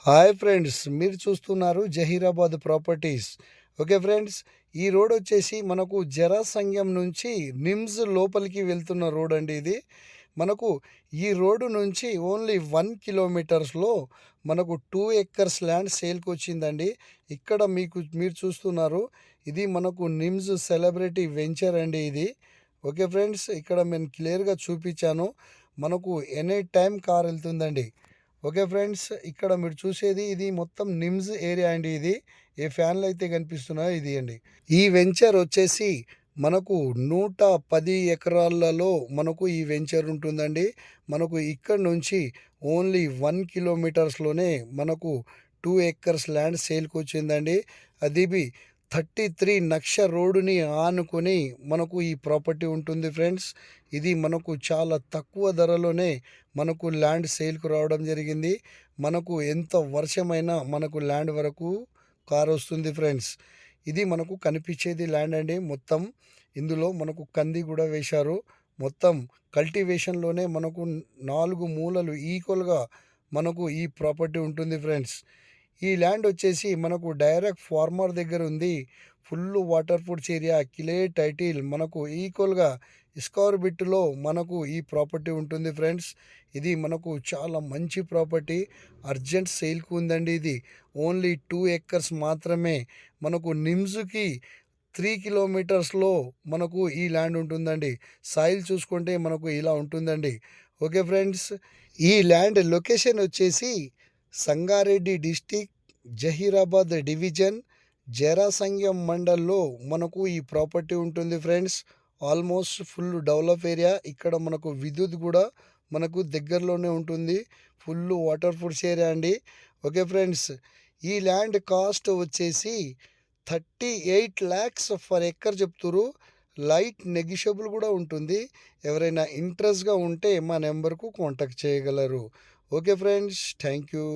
Hi friends, మీరు చూస్తున్నారు Zaheerabad properties. Okay friends, ఈ రోడ్ వచ్చేసి మనకు జరాసంగం నుంచి నిమ్స్ లోపలికి వెళ్తున్న రోడ్ అండి ఇది. మనకు ఈ రోడ్డు నుంచి ఓన్లీ 1 కిలోమీటర్స్లో మనకు 2 ఎకర్స్ ల్యాండ్ సేల్కి వచ్చిందండి. ఇక్కడ మీరు చూస్తున్నారు, ఇది మనకు నిమ్స్ సెలబ్రిటీ వెంచర్ అండి ఇది. ఓకే ఫ్రెండ్స్, ఇక్కడ నేను క్లియర్గా చూపించాను. మనకు ఎనీ టైం కార్ వెళ్తుందండి. ఓకే ఫ్రెండ్స్, ఇక్కడ మీరు చూసేది ఇది మొత్తం నిమ్స్ ఏరియా అండి. ఇది ఏ ఫ్యాన్లు అయితే కనిపిస్తున్నాయో ఇది అండి. ఈ వెంచర్ వచ్చేసి మనకు 110 ఎకరాలలో మనకు ఈ వెంచర్ ఉంటుందండి. మనకు ఇక్కడ నుంచి ఓన్లీ 1 కిలోమీటర్స్లోనే మనకు 2 ఎకర్స్ ల్యాండ్ సేల్కి వచ్చిందండి. అది 33 నక్ష రోడ్డుని ఆనుకొని మనకు ఈ ప్రాపర్టీ ఉంటుంది ఫ్రెండ్స్. ఇది మనకు చాలా తక్కువ ధరలోనే మనకు ల్యాండ్ సేల్కు రావడం జరిగింది. మనకు ఎంత వర్షమైనా మనకు ల్యాండ్ వరకు కార్ వస్తుంది ఫ్రెండ్స్. ఇది మనకు కనిపించేది ల్యాండ్ అండి. మొత్తం ఇందులో మనకు కంది కూడా వేశారు. మొత్తం కల్టివేషన్లోనే మనకు 4 మూలలు ఈక్వల్గా మనకు ఈ ప్రాపర్టీ ఉంటుంది ఫ్రెండ్స్. ఈ ల్యాండ్ వచ్చేసి మనకు డైరెక్ట్ ఫార్మర్ దగ్గర ఉంది. ఫుల్ వాటర్ ఫుడ్స్ ఏరియా, కిలే టైటిల్ మనకు ఈక్వల్గా స్క్వేర్ బిట్లో మనకు ఈ ప్రాపర్టీ ఉంటుంది ఫ్రెండ్స్. ఇది మనకు చాలా మంచి ప్రాపర్టీ, అర్జెంట్ సేల్కు ఉందండి. ఇది ఓన్లీ 2 ఎకర్స్ మాత్రమే. మనకు నిమ్స్కి 3 కిలోమీటర్స్లో మనకు ఈ ల్యాండ్ ఉంటుందండి. సాయిల్ చూసుకుంటే మనకు ఇలా ఉంటుందండి. ఓకే ఫ్రెండ్స్, ఈ ల్యాండ్ లొకేషన్ వచ్చేసి సంగారెడ్డి డిస్టిక్, జహీరాబాద్ డివిజన్, జరాసంగం మండల్లో మనకు ఈ ప్రాపర్టీ ఉంటుంది friends. Almost full develop area. ఇక్కడ మనకు విద్యుత్ కూడా మనకు దగ్గరలోనే ఉంటుంది. ఫుల్ వాటర్ ఫుడ్స్ ఏరియా అండి. ఓకే ఫ్రెండ్స్, ఈ ల్యాండ్ కాస్ట్ వచ్చేసి 38 lakhs ఫర్ ఎకర్ చెప్తున్నారు. లైట్ నెగిషియబుల్ కూడా ఉంటుంది. ఎవరైనా ఇంట్రెస్ట్గా ఉంటే మా నెంబర్కు కాంటాక్ట్ చేయగలరు. Okay friends, thank you.